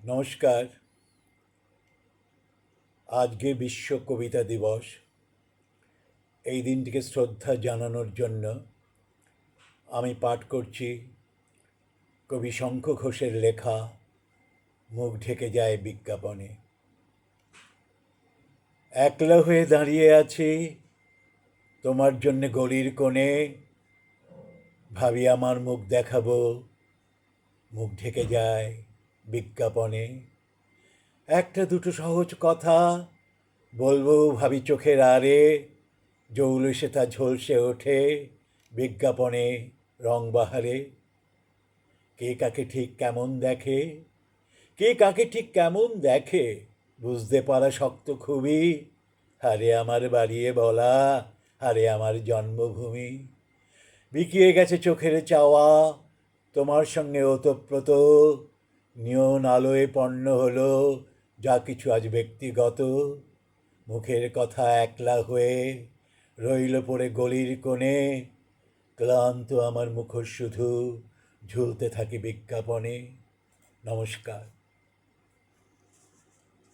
নমস্কার। আজকে বিশ্ব কবিতা দিবস। এই দিনটিকে শ্রদ্ধা জানানোর জন্য আমি পাঠ করছি কবি শঙ্খ ঘোষের লেখা মুখ ঢেকে যায় বিজ্ঞাপনে। একলা হয়ে দাঁড়িয়ে আছি তোমার জন্যে গলির কোণে, ভাবি আমার মুখ দেখাবো, মুখ ঢেকে যায় বিজ্ঞাপনে। একটা দুটো সহজ কথা বলবো ভাবি চোখের আড়ে, জৌলুসে তা ঝলসে ওঠে বিজ্ঞাপনে রংবাহারে। কে কাকে ঠিক কেমন দেখে, কে কাকে ঠিক কেমন দেখে, বুঝতে পারা শক্ত খুবই। হারে আমার বাড়িয়ে বলা, হারে আমার জন্মভূমি। বিকিয়ে গেছে চোখের চাওয়া, তোমার সঙ্গে ওতপ্রোত, নিয়ন আলোয় পণ্য হলো যা কিছু আজ ব্যক্তিগত। মুখের কথা একলা হয়ে রইল পড়ে গলির কোণে, ক্লান্ত আমার মুখর শুধু ঝুলতে থাকে বিজ্ঞাপনে। নমস্কার।